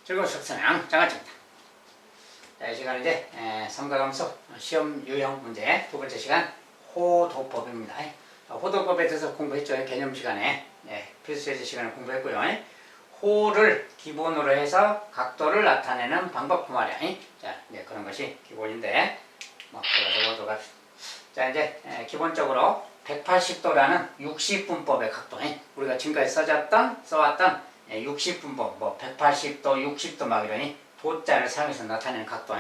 즐거운 수학생활 장아찌입니다. 자, 이 시간은 이제 삼가함수 시험 유형 문제 두 번째 시간 호도법입니다. 호도법에 대해서 공부했죠. 개념 시간에 필수예제 시간에 공부했고요. 호를 기본으로 해서 각도를 나타내는 방법 그 말이야. 자, 이제 그런 것이 기본인데 들어가서 갑시다. 자, 이제 기본적으로 180도라는 60분법의 각도, 우리가 지금까지 써왔던 60분법, 뭐 180도, 60도 막 이러니 도자를 사용해서 나타내는 각도,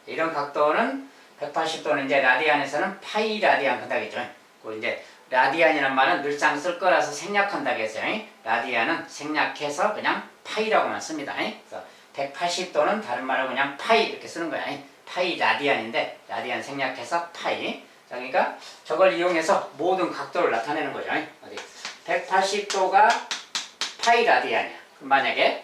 이런 각도는 180도는 이제 라디안에서는 파이 라디안 한다겠죠. 그 이제 라디안이란 말은 늘상 쓸 거라서 생략한다고 했어요. 라디안은 생략해서 그냥 파이라고만 씁니다. 그래서 180도는 다른 말로 그냥 파이 이렇게 쓰는 거야. 파이 라디안인데 라디안 생략해서 파이. 자, 그러니까 저걸 이용해서 모든 각도를 나타내는 거죠. 어디 180도가 파이 라디안이야. 그럼 만약에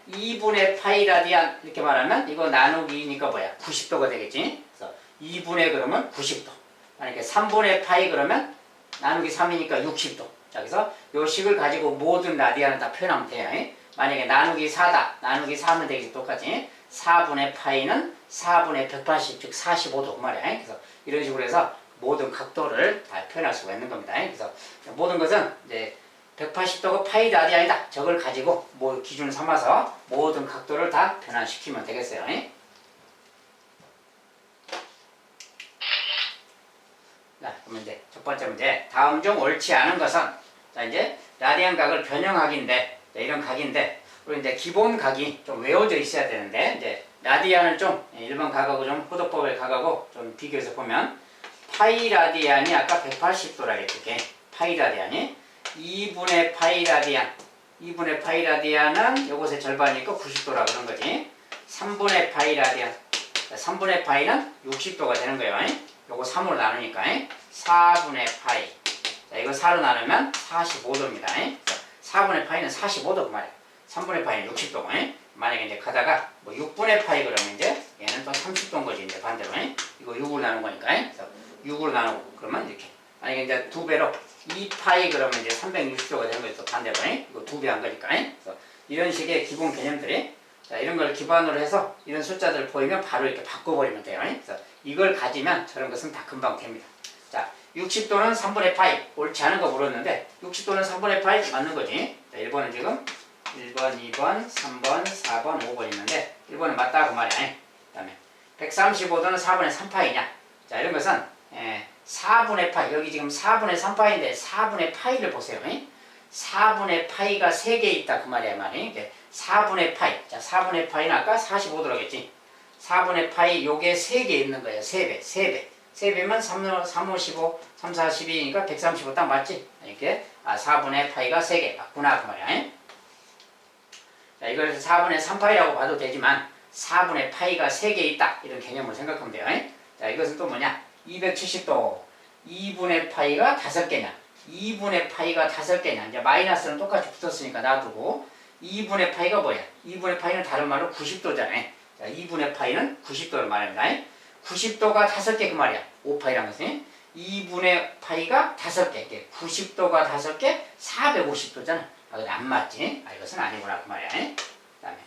2분의 파이 라디안 이렇게 말하면 이거 나누기니까 뭐야? 90도가 되겠지. 그래서 2분의 그러면 90도. 만약에 3분의 파이 그러면 나누기 3이니까 60도. 자, 그래서 요 식을 가지고 모든 라디안을 다 표현하면 돼요. 만약에 나누기 4다. 나누기 4하면 되겠지. 똑같이. 4분의 파이는 4분의 180, 즉 45도 그 말이야. 그래서 이런 식으로 해서 모든 각도를 다 표현할 수가 있는 겁니다. 그래서 모든 것은 이제 180도가 파이 라디안이다. 저걸 가지고 뭐 기준 삼아서 모든 각도를 다 변환시키면 되겠어요. 자, 그러면 이제 첫 번째 문제. 다음 중 옳지 않은 것은, 자, 이제 라디안 각을 변형각인데, 이런 각인데, 우리 이제 기본 각이 좀 외워져 있어야 되는데, 이제 라디안을 좀 일반 각하고 좀 호도법의 각하고 좀 비교해서 보면, 파이 라디안이 아까 180도라 했지. 파이 라디안이 2분의 파이 라디안. 2분의 파이 라디안은 요것의 절반이니까 90도라 그런 거지. 3분의 파이 라디안. 3분의 파이는 60도가 되는 거예요. 요거 3으로 나누니까 4분의 파이. 자, 이거 4로 나누면 45도입니다. 4분의 파이는 45도 그 말이에요. 3분의 파이는 60도고. 만약에 이제 가다가 뭐 6분의 파이 그러면 이제 얘는 또 30도인 거지. 이제 반대로. 이거 6으로 나눈 거니까. 그래서 6으로 나누고 그러면 이렇게. 만약에 이제 2배로 2파이 그러면 이제 360도가 되는 거죠. 반대로. 이거 2배 한 거니까. 그래서 이런 식의 기본 개념들이, 자, 이런 걸 기반으로 해서 이런 숫자들을 보이면 바로 이렇게 바꿔버리면 돼요. 그래서 이걸 가지면 저런 것은 다 금방 됩니다. 자, 60도는 3분의 파이. 옳지 않은 거 물었는데 60도는 3분의 파이 맞는 거지. 자, 1번은 지금 1번, 2번, 3번, 4번, 5번 있는데 1번은 맞다 그 말이야. 그 다음에 135도는 4분의 3파이냐. 자, 이런 것은 4분의 파이. 여기 지금 4분의 3파이인데 4분의 파이를 보세요. 4분의 파이가 3개 있다 그 말이야. 4분의 파이. 자, 4분의 파이는 아까 45도라고 했지. 4분의 파이 요게 3개 있는 거예요. 3배. 3배. 3배면 3, 5, 15, 3, 4, 12니까 135 딱 맞지? 이렇게 4분의 파이가 3개 맞구나 그 말이야. 자, 이걸 4분의 3파이라고 봐도 되지만 4분의 파이가 3개 있다. 이런 개념을 생각하면 돼요. 자, 이것은 또 뭐냐? 270도. 2분의 파이가 5개냐? 2분의 파이가 5개냐? 이제 마이너스는 똑같이 붙었으니까 놔두고 2분의 파이가 뭐야? 2분의 파이는 다른 말로 90도잖아요. 자, 2분의 파이는 90도를 말합니다. 90도가 5개 그 말이야. 5파이라는 것은 2분의 파이가 5개. 90도가 5개, 450도잖아. 아, 근데 안 맞지? 이것은 아니구나 그 말이야. 그 다음에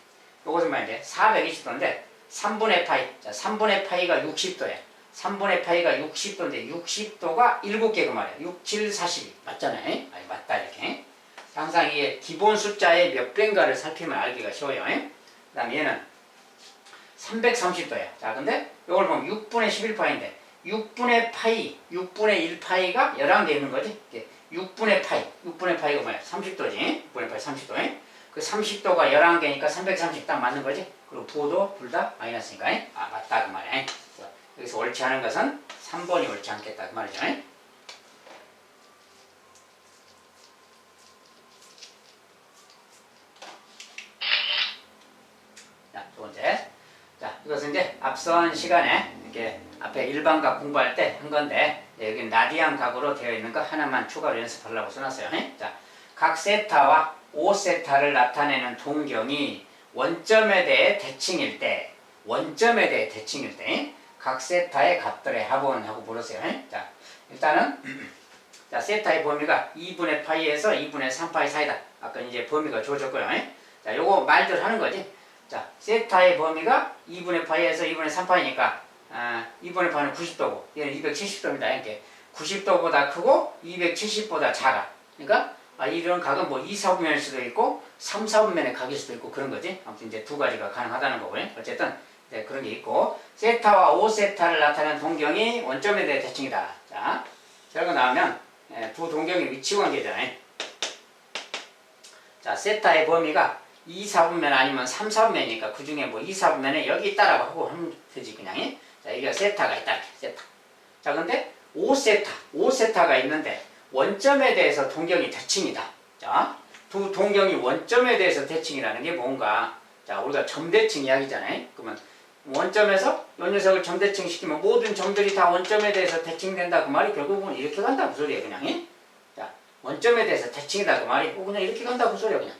이것은 말인데 420도인데 3분의 파이. 자, 3분의 파이가 60도야. 3분의 파이가 60도인데 60도가 7개 그 말이야. 6, 7, 42. 맞잖아요. 맞다 이렇게. 항상 이게 기본 숫자의 몇 배인가를 살피면 알기가 쉬워요. 그 다음에 얘는 330도야. 자, 근데 이걸 보면 6분의 11파이인데 6분의 파이, 6분의 1파이가 11개 있는 거지. 6분의 파이, 6분의 파이가 뭐야? 30도지. 6분의 파이 30도. 그 30도가 11개니까 330 딱 맞는 거지. 그리고 부호도 둘 다 마이너스니까. 맞다 그 말이야. 여기서 옳지 않은 것은 3번이 옳지 않겠다 그 말이죠. 자, 두 번째. 자, 이것은 이제 앞선 시간에 이렇게 앞에 일반각 공부할 때 한 건데, 여기 라디안 각으로 되어 있는 거 하나만 추가로 연습하려고 써놨어요. 자, 각 세타와 5세타를 나타내는 동경이 원점에 대해 대칭일 때, 각 세타의 값들의 합은 하고 물었어요. 자, 일단은 자, 세타의 범위가 2분의 파이에서 2분의 3파이 사이다. 아까 이제 범위가 주어졌고요. 자, 요거 말들 하는 거지. 자, 세타의 범위가 2분의 파이에서 2분의 3파이니까 2분의 파이는 90도고 얘는 270도입니다. 이렇게 90도보다 크고 270보다 작아. 그러니까 이런 각은 뭐 2, 4분면일 수도 있고 3, 4분면의 각일 수도 있고 그런 거지. 아무튼 이제 두 가지가 가능하다는 거고요. 어쨌든 그런 게 있고 세타와 5세타를 나타내는 동경이 원점에 대해 대칭이다. 자, 결과 나오면 두 동경의 위치 관계잖아요. 자, 세타의 범위가 2, 4분면 아니면 3, 4분면이니까 그 중에 뭐 2, 4분면에 여기 있다라고 하고 하면 되지 그냥. 자, 이게 세타가 있다. 세타. 자, 근데 5세타가 있는데 원점에 대해서 동경이 대칭이다. 자, 두 동경이 원점에 대해서 대칭이라는 게 뭔가? 자, 우리가 점대칭 이야기잖아요. 그러면 원점에서 이 녀석을 점대칭 시키면 모든 점들이 다 원점에 대해서 대칭된다 그 말이 결국은 이렇게 간다 그 소리예요 그냥. 자, 원점에 대해서 대칭이다 그 말이 그냥 이렇게 간다 그 소리야 그냥.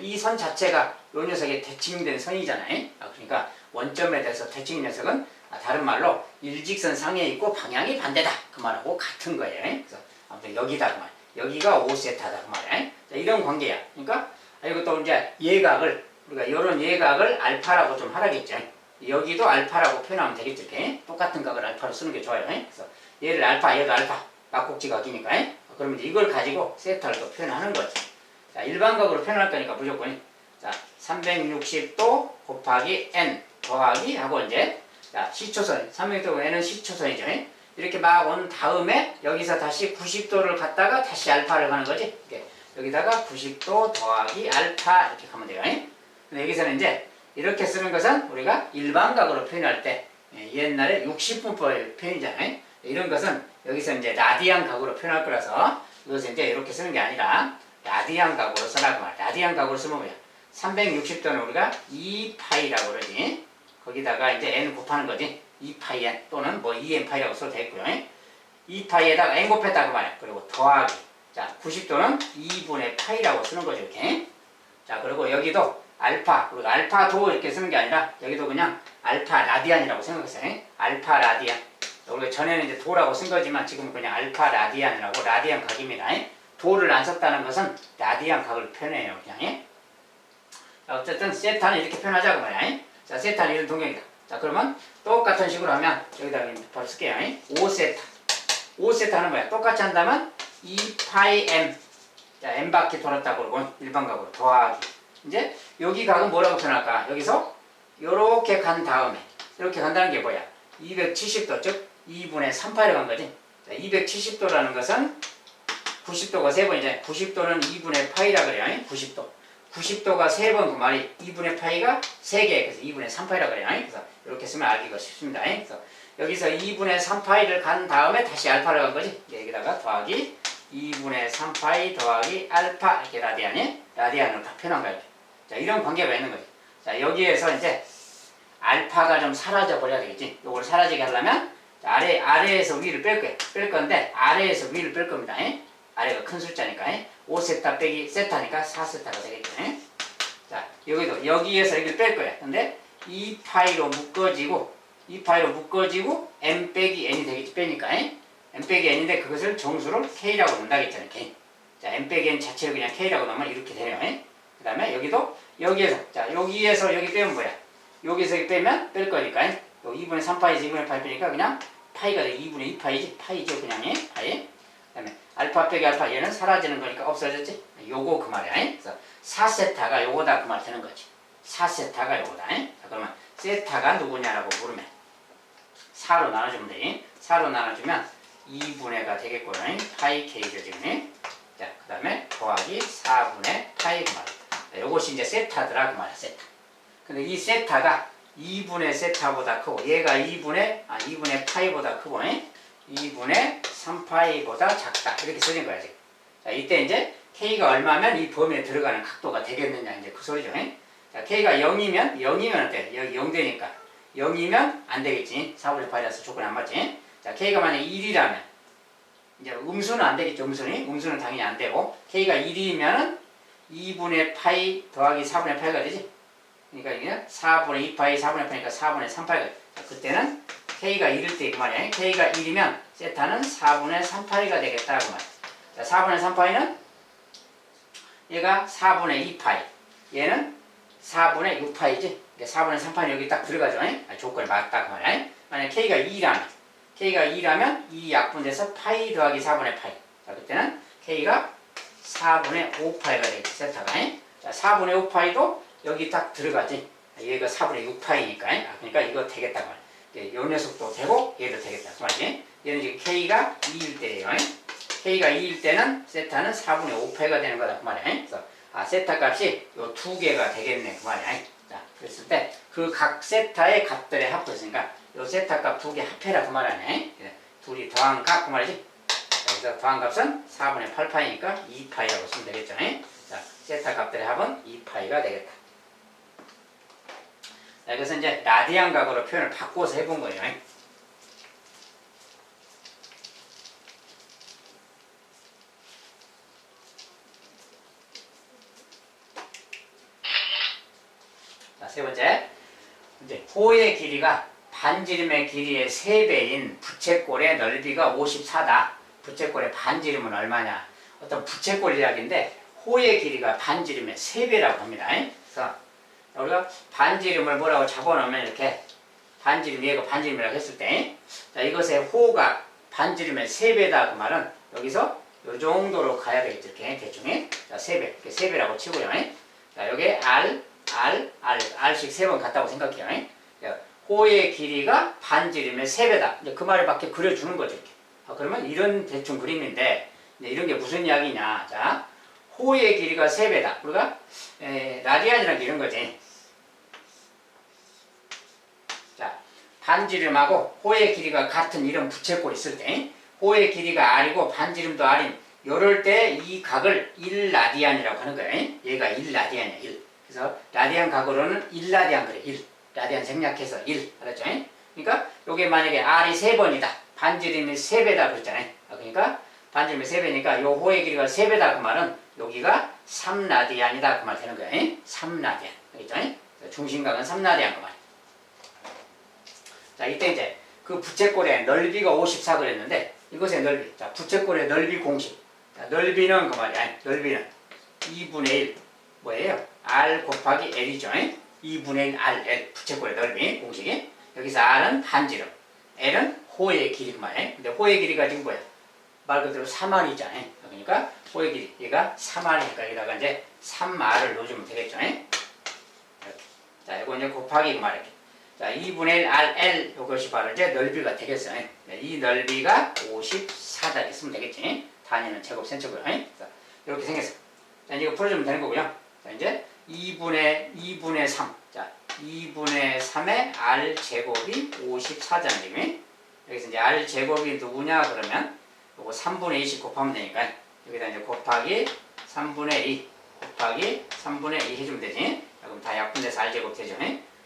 이 선 자체가 이 녀석의 대칭된 선이잖아요. 그러니까 원점에 대해서 대칭인 녀석은 다른 말로 일직선 상에 있고 방향이 반대다 그 말하고 같은 거예요. 그래서 아무튼 여기다 그 말. 여기가 5세타다 그 말이야. 자, 이런 관계야. 그러니까 이것도 이제 예각을 우리가 이런 예각을 알파라고 좀 하라겠죠. 여기도 알파라고 표현하면 되겠죠. 이렇게 똑같은 각을 알파로 쓰는 게 좋아요. 그래서 얘를 알파, 얘도 알파, 막곡지 각이니까. 그러면 이제 이걸 가지고 세타를 또 표현하는 거지. 자, 일반각으로 표현할 거니까 무조건 자 360도 곱하기 n 더하기 하고 이제 자 시초선 360도 n은 시초선이죠. 이렇게 막 온 다음에 여기서 다시 90도를 갖다가 다시 알파를 하는 거지. 이렇게 여기다가 90도 더하기 알파 이렇게 하면 돼요. 근데 여기서는 이제 이렇게 쓰는 것은 우리가 일반각으로 표현할 때 옛날에 60분법 표현이잖아요. 이런 것은 여기서 이제 라디안 각으로 표현할 거라서 이것은 이제 이렇게 쓰는 게 아니라 라디안 각으로 써라고 말. 라디안 각으로 쓰면 뭐야? 360도는 우리가 2파이라고 그러지. 거기다가 이제 n 곱하는 거지. 2파이 n 또는 뭐 2n 파이라고 써도 되겠고요. 2파이에다가 n 곱했다고 말이야. 그리고 더하기. 자, 90도는 2분의 파이라고 쓰는 거죠. 이렇게. 자, 그리고 여기도 알파. 우리가 알파도 이렇게 쓰는 게 아니라 여기도 그냥 알파 라디안이라고 생각했어요. 알파 라디안. 우리가 전에는 이제 도라고 쓴 거지만 지금은 그냥 알파 라디안이라고 라디안 각입니다. 도를 안 썼다는 것은 라디안 각을 표현해요. 그냥. 자, 어쨌든 세타는 이렇게 표현하자고 말이야. 자, 세타는 이런 동경이다. 자, 그러면 똑같은 식으로 하면 여기다 바로 쓸게요. 5세타. 5세타는 뭐야? 똑같이 한다면 2파이 m. 자, m 바퀴 돌았다고 그러고 일반각으로 더하기. 이제 여기 각은 뭐라고 표현할까? 여기서 요렇게 간 다음에 이렇게 간다는 게 뭐야? 270도 즉 2분의 3파이로 간 거지. 자, 270도라는 것은 90도가 3번이잖아요. 90도는 2분의 파이라 그래요. 90도. 90도가 3번 그 말이 2분의 파이가 3개. 그래서 2분의 3파이라 그래요. 그래서 이렇게 쓰면 알기가 쉽습니다. 그래서 여기서 2분의 3파이를 간 다음에 다시 알파를 간 거지. 여기다가 더하기 2분의 3파이 더하기 알파 이렇게 라디안으로 다 표현한 거예요. 자, 이런 관계가 있는 거지. 자, 여기에서 이제 알파가 좀 사라져 버려야 되겠지. 이걸 사라지게 하려면 아래에서 위를 뺄 건데 아래에서 위를 뺄 겁니다. 아래가 큰 숫자니까 5세타 빼기 세타니까 4세타가 되겠죠. 자, 여기에서 여기를 뺄 거야. 근데 2파이로 묶어지고 m 빼기 n이 되겠지. 빼니까 m 빼기 n인데 그것을 정수를 k라고 넣는다겠잖아요. k. 자, m 빼기 n 자체를 그냥 k라고 넣으면 이렇게 되네요. 그 다음에 여기에서 여기 빼면 뭐야? 여기서 여기 빼면 뺄 거니까 여기 2분의 3파이에서 2분의 8 빼니까 그냥 파이가 돼. 2분의 2파이지. 파이죠 그냥. 파이. 그 다음에 알파 빼기 알파 얘는 사라지는 거니까 없어졌지. 요거 그 말이야. 그래서 4세타가 요거다 그 말 되는 거지. 4세타가 요거다. 자, 그러면 세타가 누구냐라고 물으면 4로 나눠주면 돼. 4로 나눠주면 2분의가 되겠고요. 파이 k죠 지금. 자, 그 다음에 더하기 4분의 파이 그 말이야. 요것이 이제 세타더라 그 말이야. 세타. 근데 이 세타가 2분의 세타보다 크고 얘가 2분의 파이보다 크고 2분의 3파이보다 작다. 이렇게 써진 거야 지금. 자, 이때 이제 k가 얼마면 이 범위에 들어가는 각도가 되겠느냐 이제 그 소리죠. 자, k가 0이면 어때? 여기 0 되니까 0이면 안 되겠지. 4분의 파이라서 조건이 안 맞지. 자, k가 만약 1이라면 이제 음수는 안 되겠죠. 음수는 당연히 안 되고 k가 1이면은 2분의 파이 더하기 4분의 파이가 되지. 그러니까 이게 4분의 2파이 4분의 파이니까 4분의 3파이가 돼. 자, 그때는 k가 1일 때 그 말이야. k가 1이면 세타는 4분의 3파이가 되겠다 그 말이야. 자, 4분의 3파이는 얘가 4분의 2파이 얘는 4분의 6파이지. 4분의 3파이 여기 딱 들어가죠. 조건이 맞다 그 말이야. 만약 K가 2라면 이 약분돼서 파이 더하기 4분의 파이. 자, 그때는 K가 4분의 5파이가 되겠지, 세타가. 자, 4분의 5파이도 여기 딱 들어가지. 얘가 4분의 6파이니까. 그러니까 이거 되겠다 그 말이야. 요 녀석도 되고 얘도 되겠다 그 말이지. 얘는 지금 K가 2일 때예요. K가 2일 때는 세타는 4분의 5파이가 되는 거다 그 말이야. 그래서 세타 값이 요 두 개가 되겠네 그 말이야. 자, 그랬을 때 그 각 세타의 값들의 합했으니까 요 세타 값 두 개 합해라 그 말이네. 둘이 더한 값 그 말이지. 자, 그래서 더한 값은 4분의 8파이니까 2파이라고 쓰면 되겠죠. 자, 세타 값들의 합은 2파이가 되겠다. 자, 그래서 이제 라디안 각으로 표현을 바꿔서 해본 거예요. 자, 세 번째. 이제 호의 길이가 반지름의 길이의 3배인 부채꼴의 넓이가 54다. 부채꼴의 반지름은 얼마냐? 어떤 부채꼴 이야기인데 호의 길이가 반지름의 3배라고 합니다. 그래서 우리가 반지름을 뭐라고 잡아놓으면 이렇게 반지름, 얘가 반지름이라고 했을 때, 자, 이것의 호가 반지름의 3배다 그 말은 여기서 요 정도로 가야 되겠죠. 이렇게 대충. 자, 3배. 3배라고 치고요. 자, 여기에 R씩 3번 같다고 생각해요. 호의 길이가 반지름의 3배다. 이제 그 말을 밖에 그려주는 거죠. 이렇게. 그러면 이런 대충 그림인데, 이런 게 무슨 이야기냐. 자, 호의 길이가 3배다. 우리가 라디안이라는 게 이런 거지. 자, 반지름하고 호의 길이가 같은 이런 부채꼴 있을 때 호의 길이가 R이고 반지름도 R인 요럴 때 이 각을 1라디안이라고 하는 거예요. 얘가 1라디안이야. 1. 그래서 라디안 각으로는 1라디안 그래. 1. 라디안 생략해서 1. 알았죠? 그러니까 요게 만약에 R이 3번이다. 반지름이 3배다 그랬잖아요. 그러니까 반지름이 3배니까 요 호의 길이가 3배다 그 말은 여기가 3라디안이다 그 말 되는 거예요. 3라디안. 알겠죠? 중심각은 3라디안 그 말. 자, 이때 이제 그 부채꼴의 넓이가 54 그랬는데 이것의 넓이. 자, 부채꼴의 넓이 공식. 자, 넓이는 그 말이야. 넓이는 2분의 1 뭐예요? R 곱하기 L이죠. 2분의 1 RL 부채꼴의 넓이 공식이. 여기서 R은 반지름, L은 호의 길이 그 말이에요. 근데 호의 길이가 지금 뭐야? 말 그대로 3R이잖아요. 그러니까 호의 길이 얘가 3R이니까 여기다가 이제 3R을 넣어주면 되겠죠. 이렇게. 자, 이거 이제 곱하기 그 말이에요. 자, 2분의 1 RL 이것이 바로 이제 넓이가 되겠어요. 이 넓이가 54다 이렇게 쓰면 되겠지. 단위는 제곱센치고요. 이렇게 생겼어. 자, 이거 풀어주면 되는 거고요. 자, 이제 2분의 3. 자, 2분의 3의 R 제곱이 54잖아요. 지금. 여기서 이제 R 제곱이 누구냐 그러면 요거 3분의 2씩 곱하면 되니까 여기다 이제 곱하기 3분의 2 곱하기 3분의 2 해주면 되지. 자, 그럼 다 약분돼서 R 제곱 되죠.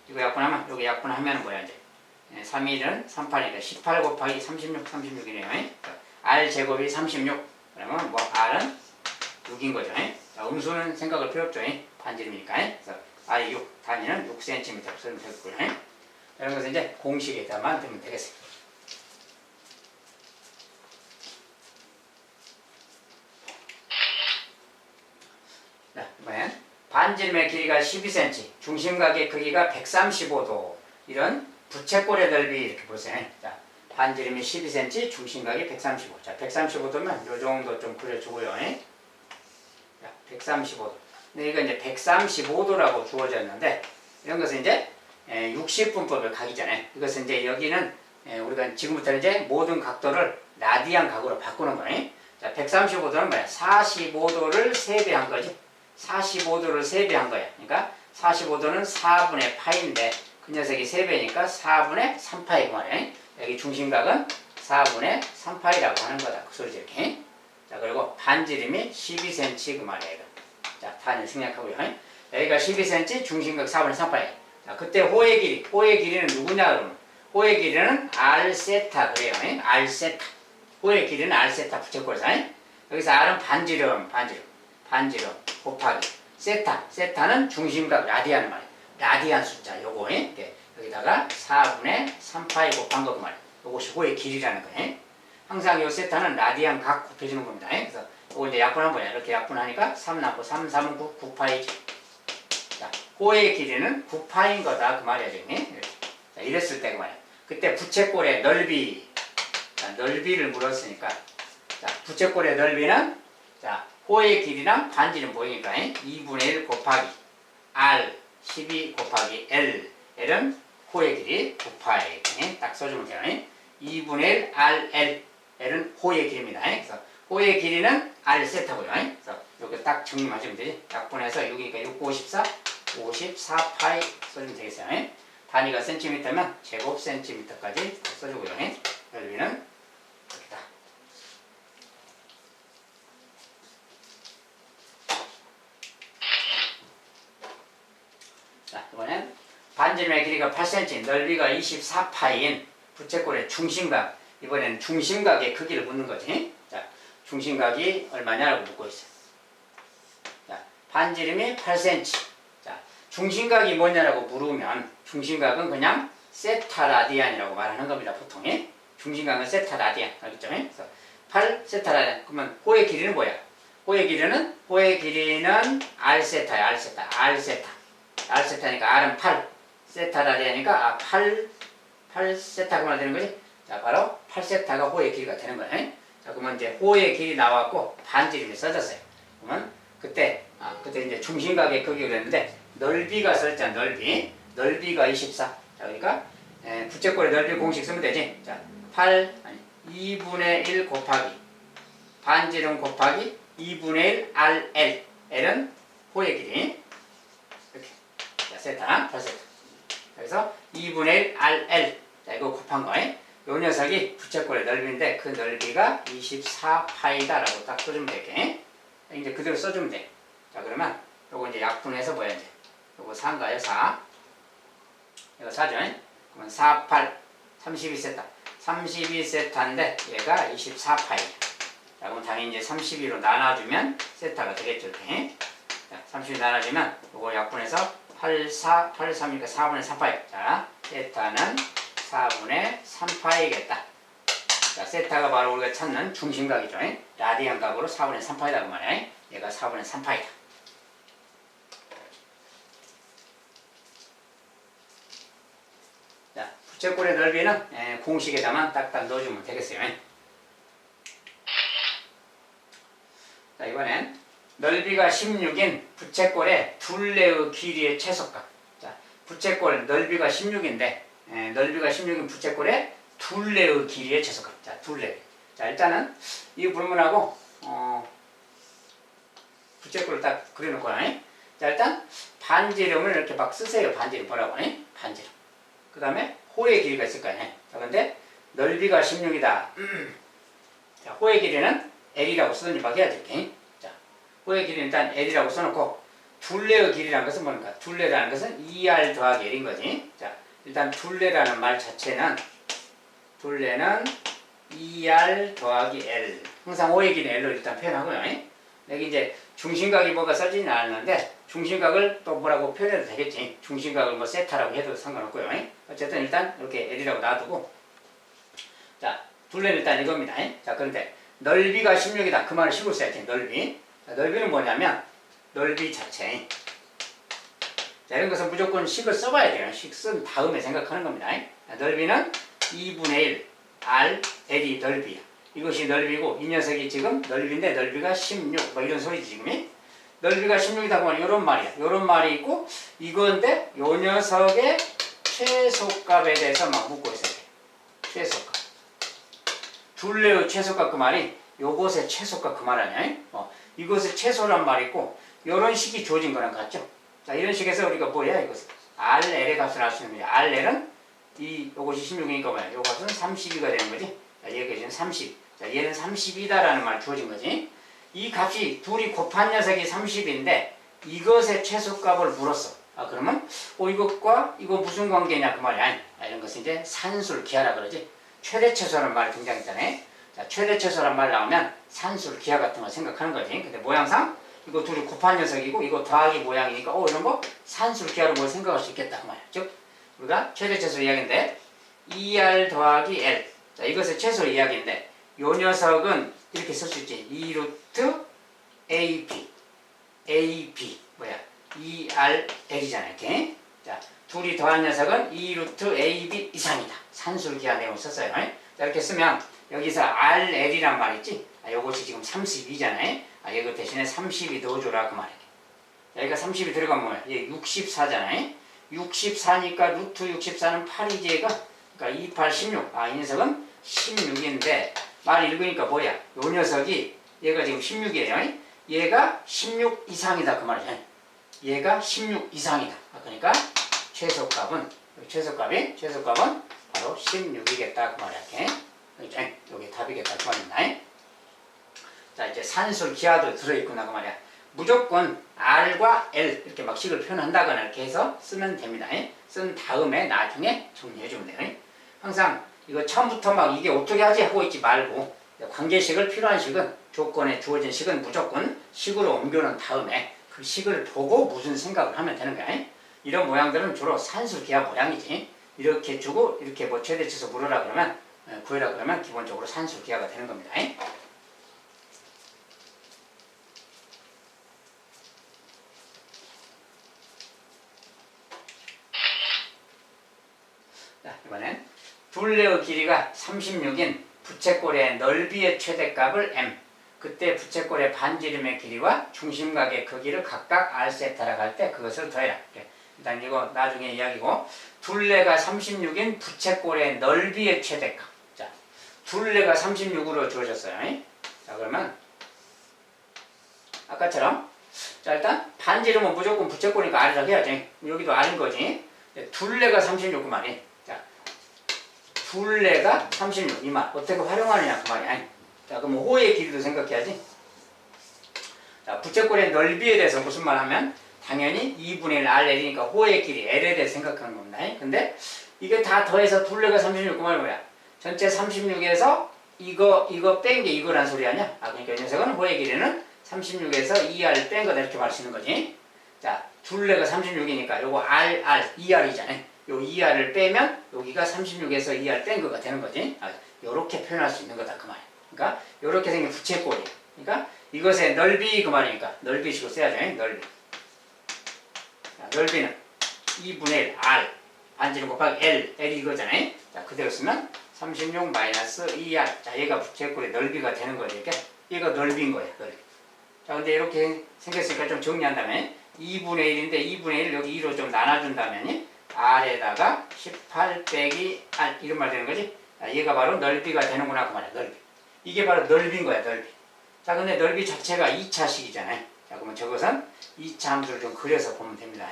이거 약분하면 여기 약분하면 뭐야 이제 3일은 38이니까 18 곱하기 36이네요. R 제곱이 36. 그러면 뭐 R은 6인 거죠. 자, 음수는 생각할 필요 없죠. 반지름이니까. 그래서 R 6 단위는 6cm 쓰면 되겠고요. 이런 것은 이제 공식에다만 두면 되겠습니다. 자, 이번엔 반지름의 길이가 12cm, 중심각의 크기가 135도. 이런 부채꼴의 넓이 이렇게 보세요. 자, 반지름이 12cm, 중심각이 135. 자, 135도면 요 정도 좀 그려주고요. 자, 135도. 근데 이거 이제 135도라고 주어졌는데 이런 것은 이제 60분법의 각이잖아요. 이것은 이제 여기는 우리가 지금부터 이제 모든 각도를 라디안 각으로 바꾸는 거예요. 자, 135도는 뭐야? 45도를 3배한 거지. 45도를 3배한 거야. 그러니까 45도는 4분의 파인데 그 녀석이 3배니까 4분의 3파이 그 말이야. 여기 중심각은 4분의 3파이라고 하는 거다. 그 소리지 이렇게. 자, 그리고 반지름이 12cm 그 말이에요. 자, 단위 생략하고요. 여기가 12cm, 중심각 4분의 3파이. 자, 그때 호의 길이는 누구냐 그러면 호의 길이는 R 세타 그래요. R 세타. 호의 길이는 R 세타 부채꼴사. 여기서 R은 반지름 곱하기 세타는 중심각 라디안 말이에요. 라디안 숫자 요거 여기다가 4분의 3파이 곱한 거 그 말이에요. 요것이 호의 길이라는 거예요. 항상 요 세타는 라디안 각 곱해주는 겁니다. 그래서 요거 이제 약분한 거냐. 이렇게 약분하니까 3 남고 3, 3은 9, 9파이지. 자, 호의 길이는 9파인 거다 그 말이야 지금. 자, 이랬을 때 그 말이야. 그때 부채꼴의 넓이, 자, 넓이를 물었으니까, 자, 부채꼴의 넓이는, 자, 호의 길이랑 반지름 보이니까 2분의 1 곱하기 R 12 곱하기 L. L은 호의 길이 9파이. 딱 써주면 돼요. 2분의 1 RL. L은 호의 길이입니다. 그래서 호의 길이는 R 세타고요. 그래서 이렇게 딱 정리하시면 되지. 약분해서 6이니까 6, 54, 54파이 써주면 되겠어요. 단위가 센티미터면 제곱 센티미터까지 써주고요. 넓이는 이렇게다. 자, 이번엔 반지름의 길이가 8cm, 넓이가 24파인 부채꼴의 중심각. 이번엔 중심각의 크기를 묻는 거지. 자, 중심각이 얼마냐라고 묻고 있어. 자, 반지름이 8cm. 자, 중심각이 뭐냐라고 물으면 중심각은 그냥 세타 라디안이라고 말하는 겁니다. 보통. 중심각은 세타 라디안. 알겠죠? 그래서 8 세타 라디안. 그러면 호의 길이는 뭐야? 호의 길이는 R 세타야. R 세타. R 세타. R 세타니까 R은 8. 세타 라디안이니까 8 세타가 말 되는 거지? 자, 바로 8세타가 호의 길이가 되는 거예요. 자, 그러면 이제 호의 길이 나왔고 반지름이 써졌어요. 그러면 그때 이제 중심각의 크기가 그랬는데 넓이가 써있잖아. 넓이가 24. 자, 그러니까 부채꼴의 넓이 공식 쓰면 되지. 자, 2분의 1 곱하기 반지름 곱하기 2분의 1 RL. L은 호의 길이. 이렇게. 자, 세타, 8세타. 그래서 2분의 1 RL. 자, 이거 곱한 거예요. 요 녀석이 부채꼴의 넓이인데 그 넓이가 24파이다라고 딱 써주면 되게. 이제 그대로 써주면 돼. 자, 그러면 요거 이제 약분해서 뭐야 이제. 요거 4인가요? 4. 이거 4죠. 그러면 4, 8, 32세타. 32세타인데 얘가 24파이. 자, 그럼 당연히 이제 32로 나눠주면 세타가 되겠죠. 이렇게. 자, 32 나눠주면 요거 약분해서 8, 4, 8, 3이니까 4분의 4파이. 자, 세타는 4분의 3파이겠다. 자, 세타가 바로 우리가 찾는 중심각이죠. 라디안 각으로 4분의 3파이다 그 말이야. 얘가 4분의 3파이다. 자, 부채꼴의 넓이는 공식에다만 딱딱 넣어주면 되겠어요. 자, 이번엔 넓이가 16인 부채꼴의 둘레의 길이의 최소값. 자, 부채꼴 넓이가 16인데 넓이가 16인 부채꼴의 둘레의 길이의 최소값. 자, 둘레. 자, 일단은 이 불문하고 부채꼴을 딱 그려놓고 자, 일단 반지름을 이렇게 막 쓰세요. 반지름 뭐라고 반지름. 그 다음에 호의 길이가 있을 거 아니에요. 자, 근데 넓이가 16이다. 자, 호의 길이는 L이라고 쓰든지 막 해야 될게. 자, 호의 길이는 일단 L이라고 써놓고 둘레의 길이라는 것은 뭡니까? 둘레라는 것은 2R 더하기 L인 거지. 자, 일단 둘레라는 말 자체는 둘레는 2R 더하기 L. 항상 호의 길이 L로 일단 표현하고요. 여기 이제 중심각이 뭐가 써지진 않았는데 중심각을 또 뭐라고 표현해도 되겠지. 중심각을 뭐 세타라고 해도 상관없고요. 어쨌든 일단 이렇게 L이라고 놔두고 자, 둘레는 일단 이겁니다. 자, 그런데 넓이가 16이다. 그 말을 식으로 써야지. 넓이. 자, 넓이는 뭐냐면 넓이 자체. 자, 이런 것은 무조건 식을 써봐야 돼요. 식 쓴 다음에 생각하는 겁니다. 넓이는 2분의 1 R, L이 넓이야. 이것이 넓이고 이 녀석이 지금 넓이인데 넓이가 16 뭐 이런 소리지 지금. 넓이가 16이다 보면 이런 말이야. 이런 말이 있고 이건데 요 녀석의 최소값에 대해서 막 묻고 있어야 돼. 최소값. 둘레의 최소값 그 말이 요것의 최소값 그 말 아니야? 이것의 최소란 말이 있고 요런 식이 주어진 거랑 같죠? 자, 이런 식에서 우리가 뭐야 이것은 RL의 값을 알 수 있는 거야. RL은 요것이 16이니까 뭐야? 요것은 32가 되는 거지. 자, 여기는 30. 자, 얘는 32다라는 말 주어진 거지. 이 값이 둘이 곱한 녀석이 30인데 이것의 최소값을 물었어. 그러면 이것과 이거 무슨 관계냐 그 말이야. 이런 것은 이제 산술 기하라 그러지. 최대 최소라는 말이 등장했잖아요. 자, 최대 최소란 말 나오면 산술 기하 같은 거 생각하는 거지. 근데 모양상 이거 둘이 곱한 녀석이고 이거 더하기 모양이니까 이런 거 산술 기하로 뭘 생각할 수 있겠다 그 말이야. 즉 우리가 최대 최소 이야기인데 2R 더하기 L. 자, 이것의 최소 이야기인데 요 녀석은 이렇게 쓸 수 있지. 2루트 AB. AB 뭐야? 2RL이잖아요. 이렇게. 자, 둘이 더한 녀석은 2루트 AB 이상이다. 산술기하 내용을 썼어요. 자, 이렇게 쓰면 여기서 RL이란 말 있지? 요것이 지금 32잖아요. 이거 대신에 32 넣어줘라 그 말이에요. 여기가 30이 들어가면 뭐야? 얘 64잖아요. 64니까 루트 64는 8이지 얘가. 그러니까 28, 16. 이 녀석은 16인데 말 읽으니까 뭐야? 요 녀석이 얘가 지금 16이에요. 얘가 16 이상이다 그 말이야. 얘가 16 이상이다. 그러니까 최소값은 바로 16이겠다 그 말이야. 이렇게. 여기 답이겠다 그 말입니다. 자, 이제 산술 기하도 들어있구나 그 말이야. 무조건 R과 L 이렇게 막 식을 표현한다거나 이렇게 해서 쓰면 됩니다. 쓴 다음에 나중에 정리해주면 돼요. 항상 이거 처음부터 막 이게 어떻게 하지 하고 있지 말고 관계식을 필요한 식은 조건에 주어진 식은 무조건 식으로 옮겨놓은 다음에 그 식을 보고 무슨 생각을 하면 되는 거야. 이런 모양들은 주로 산술기하 모양이지. 이렇게 주고 이렇게 뭐 최대치수 물어라 그러면 구해라 그러면 기본적으로 산술기하가 되는 겁니다. 자, 이번엔 둘레의 길이가 36인 부채꼴의 넓이의 최대값을 m. 그때 부채꼴의 반지름의 길이와 중심각의 크기를 각각 r세타라고 할 때 그것을 더해라. 일단 이거 나중에 이야기고, 둘레가 36인 부채꼴의 넓이의 최대값. 자, 둘레가 36으로 주어졌어요. 자, 그러면 아까처럼 자, 일단 반지름은 무조건 부채꼴이니까 r이라고 해야지. 여기도 r인 거지. 둘레가 36 그 말이. 자, 둘레가 36 이 말 어떻게 활용하느냐 그 말이야. 자, 그럼 호의 길이도 생각해야지. 자, 부채꼴의 넓이에 대해서 무슨 말 하면 당연히 2분의 1 RL이니까 호의 길이 L에 대해서 생각하는 겁니다. 근데 이게 다 더해서 둘레가 36 그 말이 뭐야? 전체 36에서 이거 뺀 게 이거란 소리 아니야? 그러니까 이 녀석은 호의 길이는 36에서 2R 뺀 거다 이렇게 말하시는 거지. 자, 둘레가 36이니까 요거 R, 2R이잖아요. 요 2R을 빼면 여기가 36에서 2R 뺀 거가 되는 거지. 요렇게 표현할 수 있는 거다 그 말이야. 그러니까 요렇게 생긴 부채꼴이야. 그러니까 이것의 넓이 그 말이니까 넓이식으로 써야죠. 넓이. 자, 넓이는 2분의 1 R 반지름 곱하기 L이 이거잖아요. 자, 그대로 쓰면 36 마이너스 2R. 자, 얘가 부채꼴의 넓이가 되는 거지. 이렇게. 얘가 넓이인 거예요. 넓이. 자, 근데 이렇게 생겼으니까 좀 정리한다면 2분의 1인데 2분의 1 여기 2로 좀 나눠준다면 R에다가 18 빼기 R 이런 말 되는 거지. 자, 얘가 바로 넓이가 되는구나 그 말이야. 넓이. 이게 바로 넓이인 거야. 넓이. 자, 근데 넓이 자체가 2차식이잖아요. 자, 그러면 저것은 2차 함수를 좀 그려서 보면 됩니다.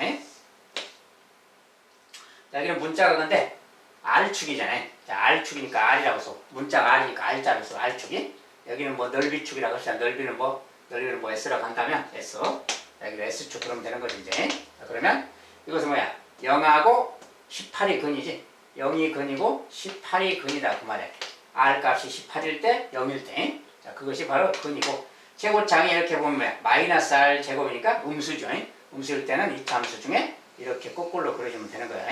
자, 여기는 문자가 근데 R축이잖아요. 자, R축이니까 R이라고 써. 문자가 R이니까 R자로 써. R축이. 여기는 뭐 넓이축이라고 했잖아. 넓이는 뭐 S라고 한다면 S. 자, 여기를 S축 그러면 되는 거지, 이제. 자, 그러면 이것은 뭐야? 0하고 18이 근이지. 0이 근이고 18이 근이다. 그 말이야. R 값이 18일 때 0일 때. 자, 그것이 바로 근이고. 제곱장이 이렇게 보면 뭐야? 마이너스 R 제곱이니까 음수죠. 음수일 때는 2차 함수 중에 이렇게 거꾸로 그려주면 되는 거야.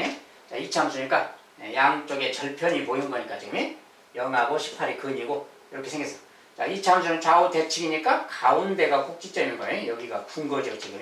자, 2차 함수니까 양쪽에 절편이 보인 거니까 지금 0하고 18이 근이고 이렇게 생겼어. 자, 2차 함수는 좌우 대칭이니까 가운데가 꼭지점인 거예요. 여기가 9인 거죠, 지금.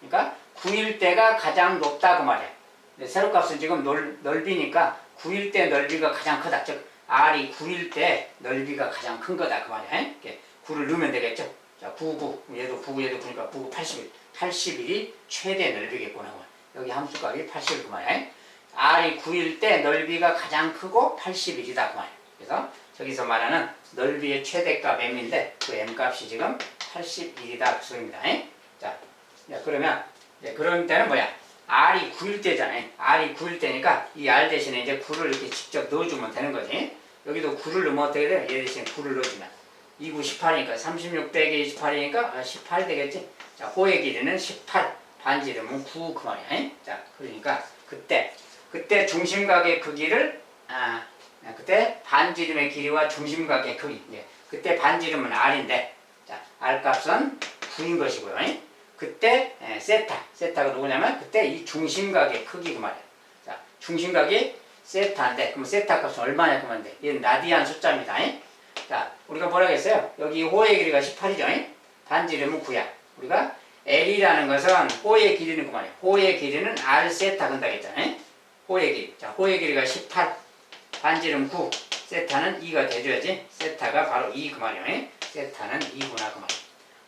그러니까 9일 때가 가장 높다 그 말이야. 세로값은 지금 넓이니까 9일 때 넓이가 가장 크다. 즉 R이 9일 때 넓이가 가장 큰 거다 그 말이야. 이렇게 9를 넣으면 되겠죠. 자, 9, 얘도 9, 얘도 9니까 9, 81. 81이 최대 넓이겠구나. 여기 함수값이 81 그 말이야. R이 9일 때 넓이가 가장 크고 81이다 그 말이야. 그래서 저기서 말하는 넓이의 최대값 m인데 그 m값이 지금 81이다 그 소리입니다. 자, 그러면 그런 때는 뭐야? R이 9일 때잖아요. R이 9일 때니까 이 R 대신에 이제 9를 이렇게 직접 넣어주면 되는 거지. 여기도 9를 넣으면 어떻게 돼? 얘 대신에 9를 넣어주면 2, 9, 18이니까 36 빼기 28이니까 18 되겠지. 자, 호의 길이는 18, 반지름은 9 그 말이야. 자, 그러니까 그때 중심각의 크기를 그때 반지름의 길이와 중심각의 크기. 그때 반지름은 R인데 자, R 값은 9인 것이고요. 그때 세타가 누구냐면 그때 이 중심각의 크기 그 말이야. 자, 중심각이 세타인데 그럼 세타 값은 얼마냐 그러면 돼. 얘는 라디안 숫자입니다. 자, 우리가 뭐라고 했어요? 여기 호의 길이가 18이죠. 반지름은 9야. 우리가 L이라는 것은 호의 길이는 그 말이에요. 호의 길이는 R 세타 근다고 했잖아요. 호의 길이. 자, 호의 길이가 18, 반지름 9, 세타는 2가 돼줘야지. 세타가 바로 2 그 말이에요. 세타는 2구나 그 말이에요.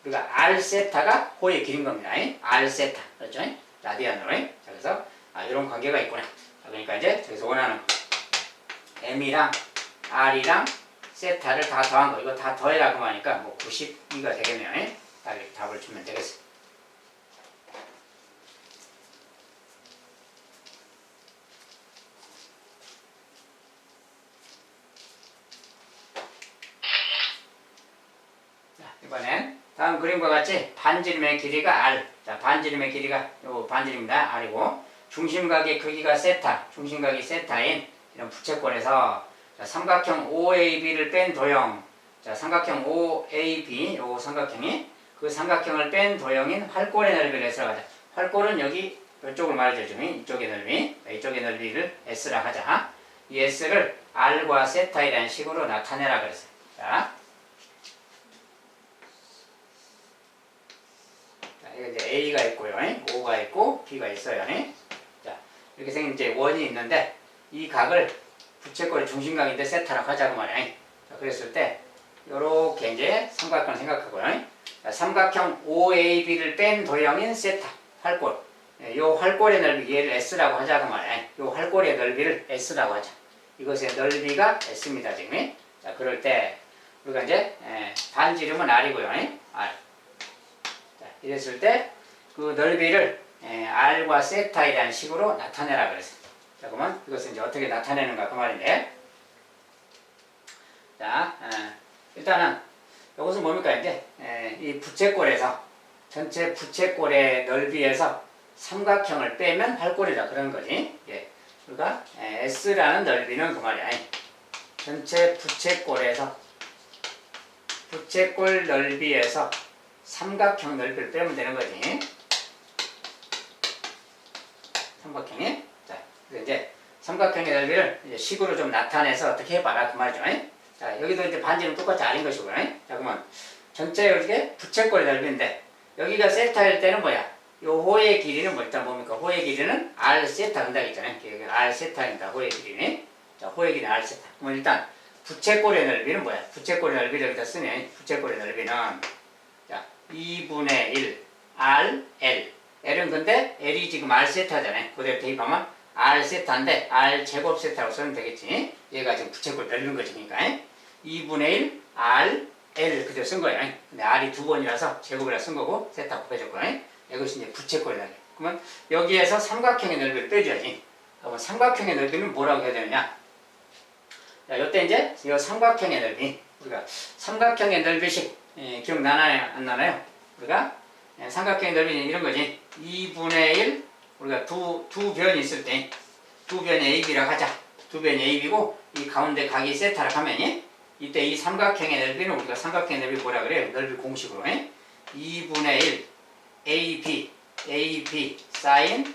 우리가 R 세타가 호의 길인 겁니다. R 세타. 그렇죠? 라디안으로. 자, 그래서 이런 관계가 있구나. 자, 그러니까 이제 저기서 원하는 M이랑 R이랑 세타를 다 더한 거. 이거 다 더해라 그 말이니까 뭐 92가 되겠네요. 딱 이렇게 답을 주면 되겠어요. 이번엔 다음 그림과 같이 반지름의 길이가 R. 자, 반지름의 길이가 요 반지름입니다. R이고 중심각의 크기가 세타. 중심각이 세타인 이런 부채꼴에서 자, 삼각형 OAB를 뺀 도형. 자, 삼각형 OAB 요 삼각형이 그 삼각형을 뺀 도형인 활골의 넓이를 S라고 하자. 활골은 여기 이쪽을 말해줘. 이쪽의 넓이. 이쪽의 넓이를 S라 하자. 이 S를 R과 세타이라는 식으로 나타내라 그랬어요. 자. 이제 A가 있고요. O가 있고 B가 있어요. 자, 이렇게 생긴 이제 원이 있는데 이 각을 부채꼴의 중심각인데 세타라고 하자고 말이야. 자, 그랬을 때 요렇게 이제 삼각형을 생각하고요. 자, 삼각형 OAB를 뺀 도형인 세타, 활골. 요 활골의 넓이 얘를 S라고 하자고 말이야. 요 활골의 넓이를 S라고 하자. 이것의 넓이가 S입니다, 지금. 자, 그럴 때 우리가 이제 반지름은 R이고요. R. 이랬을 때 그 넓이를 R과 세타이라는 식으로 나타내라 그랬어요. 자, 그러면 이것은 이제 어떻게 나타내는가 그 말인데. 자, 일단은 이것은 뭡니까 이제 이 부채꼴에서 전체 부채꼴의 넓이에서 삼각형을 빼면 활골이다 그런 거지. 예. 그러니까 S라는 넓이는 그 말이야. 전체 부채꼴에서 부채꼴 넓이에서 삼각형 넓이를 빼면 되는 거지. 삼각형이. 자, 그래서 이제 삼각형의 넓이를 이제 식으로 좀 나타내서 어떻게 해봐라 그 말이죠. 자, 여기도 이제 반지름 똑같이 R인 것이고요. 자, 그러면 전체 이렇게 부채꼴의 넓이인데 여기가 세타일 때는 뭐야? 요 호의 길이는 뭐 일단 뭡니까? 호의 길이는 R 세타 한다고 했잖아요. 여기 R 세타입니다. 호의 길이는. 자, 호의 길이는 R 세타. 그러면 일단 부채꼴의 넓이는 뭐야? 부채꼴의 넓이를 여기다 쓰면 부채꼴의 넓이는 2분의 1 R, L. L은 근데 L이 지금 R 세타잖아요. 그대로 대입하면 R 세타인데 R 제곱 세타라고 쓰면 되겠지. 얘가 지금 부채꼴 넓은 거지. 그러니까 2분의 1 R, L 그대로 쓴 거예요. 근데 R이 두 번이라서 제곱이라 쓴 거고 세타 곱해줬고 이것이 이제 부채꼴의 넓이. 그러면 여기에서 삼각형의 넓이를 빼줘야지. 그러면 삼각형의 넓이는 뭐라고 해야 되느냐? 자, 요때 이제 이 삼각형의 넓이. 우리가 삼각형의 넓이식 기억나나요? 안 나나요? 우리가 삼각형의 넓이는 이런 거지. 2분의 1 우리가 두 변이 있을 때 두 변이 AB라고 하자. 두 변이 AB고 이 가운데 각이 세타라고 하면 이때 이 삼각형의 넓이는 우리가 삼각형의 넓이 뭐라 그래요? 넓이 공식으로 2분의 1 AB 사인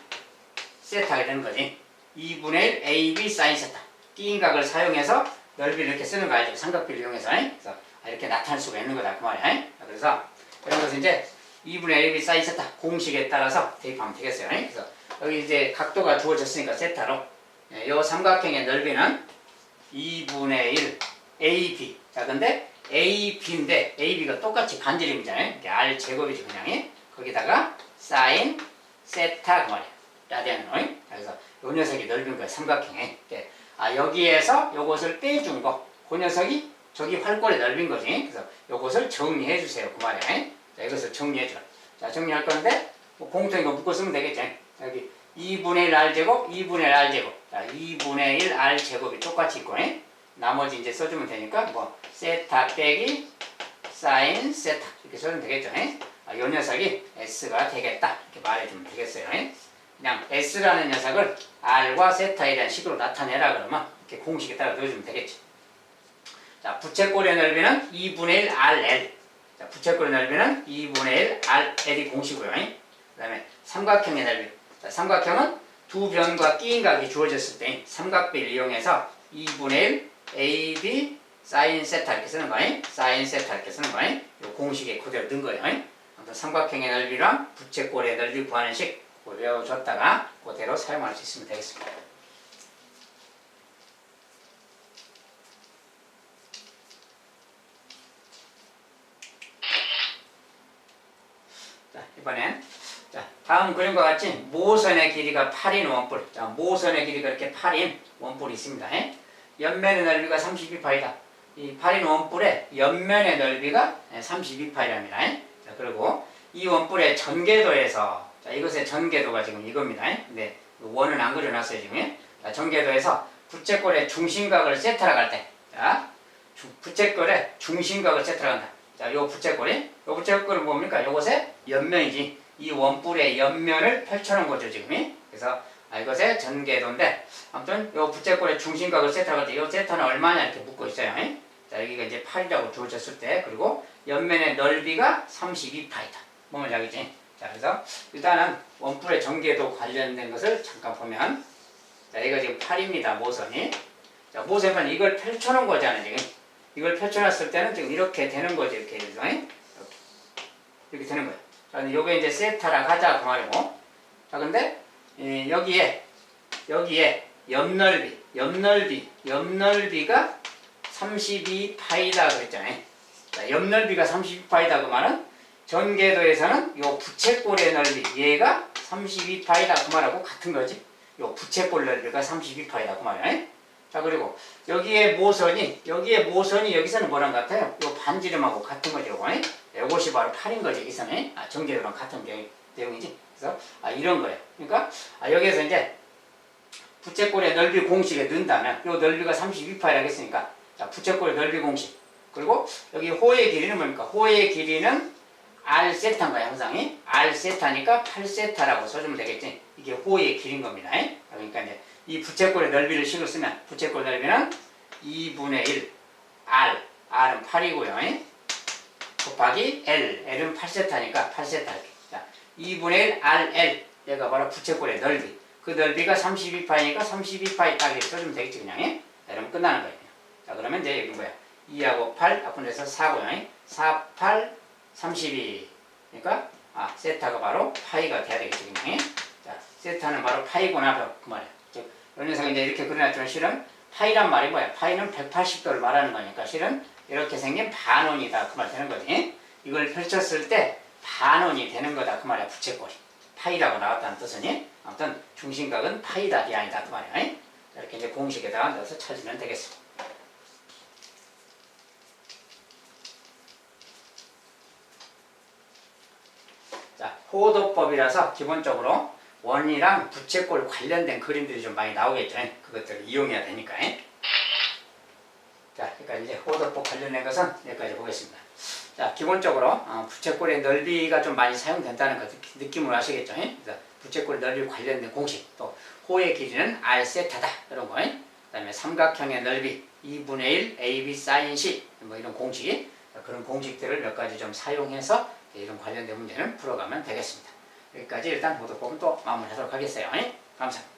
세타가 되는 거지. 2분의 1 AB 사인 세타. 띄인 각을 사용해서 넓이를 이렇게 쓰는 거 알죠? 삼각비를 이용해서. 그래서 이렇게 나타낼 수가 있는 거다 그 말이야. 그래서 이런 것은 이제 2분의 AB 사인 세타 공식에 따라서 대입하면 되겠어요. 그래서 여기 이제 각도가 주어졌으니까 세타로 이 삼각형의 넓이는 2분의 1 AB. 자, 근데 AB인데 AB가 똑같이 반지름이잖아요. R 제곱이지 그냥. 거기다가 사인 세타 그 말이야. 라디안으로. 그래서 이 녀석이 넓은 거야 삼각형에. 여기에서 요것을 빼준 거. 그 녀석이 저기 활골의 넓인 거지. 그래서 요것을 정리해 주세요. 그 말이야. 자, 이것을 정리해 줘. 자, 정리할 건데 뭐 공통 이거 묶어 쓰면 되겠지. 여기 2분의 1 R제곱, 2분의 1 R제곱. 자, 2분의 1 R제곱이 똑같이 있고 나머지 이제 써주면 되니까 뭐 세타 빼기 사인 세타 이렇게 써주면 되겠죠. 요 녀석이 S가 되겠다. 이렇게 말해주면 되겠어요. 그냥 S라는 녀석을 R과 세타에 대한 식으로 나타내라 그러면 이렇게 공식에 따라 넣어주면 되겠지. 자, 부채꼴의 넓이는 2분의 1 RL. 자, 부채꼴의 넓이는 2분의 1 RL이 공식이고요. 그 다음에 삼각형의 넓이. 자, 삼각형은 두 변과 끼인 각이 주어졌을 때 삼각비를 이용해서 2분의 1 AB 사인 세타 이렇게 쓰는 거예요. 사인 세타 이렇게 쓰는 거예요. 이 공식에 그대로 넣은 거예요. 삼각형의 넓이랑 부채꼴의 넓이 구하는 식 외워줬다가 그대로 사용할 수 있으면 되겠습니다. 자, 이번엔 다음 그림과 같이 모선의 길이가 8인 원뿔. 자, 모선의 길이가 이렇게 8인 원뿔이 있습니다. 옆면의 넓이가 32파이다. 이 8인 원뿔의 옆면의 넓이가 32파이랍니다. 자, 그리고 이 원뿔의 전개도에서, 자, 이것의 전개도가 지금 이겁니다. 근데 원은 안 그려놨어요, 지금. 자, 전개도에서 부채꼴의 중심각을 세타라고 할 때, 자, 부채꼴의 중심각을 세타라고 한다. 자, 요 부채꼴은 뭡니까? 요것의 옆면이지. 이 원뿔의 옆면을 펼쳐놓은 거죠, 지금. 그래서 이것의 전개도인데, 아무튼 요 부채꼴의 중심각을 세타라고 할 때, 요 세타는 얼마냐 이렇게 묻고 있어요. 자, 여기가 이제 8이라고 주어졌을 때, 그리고 옆면의 넓이가 32파이다. 뭐면 알겠지? 자, 그래서 일단은 원뿔의 전개도 관련된 것을 잠깐 보면, 자, 이거 지금 8입니다, 모선이. 자, 모선은 이걸 펼쳐놓은 거잖아요, 지금. 이걸 펼쳐놨을 때는 지금 이렇게 되는 거죠, 이렇게. 이렇게 되는 거예요. 자, 근데 요게 이제 세타라고 하자, 그 말이고. 자, 근데, 여기에 옆넓이가 32파이다 그랬잖아요. 자, 옆넓이가 32파이다 그 말은 전개도에서는 요 부채꼴의 넓이 얘가 32파이다 그 말하고 같은 거지. 요 부채꼴 넓이가 32파이다 그 말이야. 자, 그리고 여기에 모선이 여기서는 뭐랑 같아요? 요 반지름하고 같은 거죠. 이것이 바로 8인 거지. 여기서는 전개도랑 같은 내용이지. 그래서 이런 거예요. 그러니까 여기에서 이제 부채꼴의 넓이 공식에 넣는다면 요 넓이가 32파이라고 했으니까, 자, 부채꼴의 넓이 공식. 그리고 여기 호의 길이는 뭡니까? 호의 길이는 R세타인 거야, 항상. R세타니까 8세타라고 써주면 되겠지. 이게 호의 길인 겁니다. 그러니까 이제 이 부채꼴의 넓이를 식을 쓰면 부채꼴 넓이는 2분의 1 R은 8이고요. 곱하기 L은 8세타니까 8세타. 자, 2분의 1 RL, 얘가 바로 부채꼴의 넓이. 그 넓이가 32파이니까 32파이 딱 이렇게 써주면 되겠지, 그냥. 자, 이러면 끝나는 거예요. 자, 그러면 이제 여기 뭐야? 2하고 8, 앞분에서 4고요. 4, 8, 32. 그러니까, 세타가 바로 파이가 돼야 되겠지, 그냥. 자, 세타는 바로 파이구나, 그 말이야. 즉, 이런 녀석이 이제 이렇게 그려놨지만 실은 파이란 말이 뭐야? 파이는 180도를 말하는 거니까 실은 이렇게 생긴 반원이다, 그 말 되는 거지. 이걸 펼쳤을 때 반원이 되는 거다, 그 말이야, 부채꼴이. 파이라고 나왔다는 뜻은, 아무튼 중심각은 파이다, 이 아니다, 그 말이야. 이렇게 이제 공식에다가 넣어서 찾으면 되겠습니다. 자, 호도법이라서 기본적으로 원이랑 부채꼴 관련된 그림들이 좀 많이 나오겠죠. 그것들을 이용해야 되니까. 자, 그러니까 이제 호도법 관련된 것은 여기까지 보겠습니다. 자, 기본적으로 부채꼴의 넓이가 좀 많이 사용된다는 것 느낌으로 아시겠죠? 그래서 부채꼴 넓이 관련된 공식, 또 호의 길이는 R세타다, 이런 거. 그 다음에 삼각형의 넓이 2분의 1 AB sin C, 뭐 이런 공식, 그런 공식들을 몇 가지 좀 사용해서 이런 관련된 문제는 풀어가면 되겠습니다. 여기까지 일단 호도법은 또 마무리하도록 하겠어요. 감사합니다.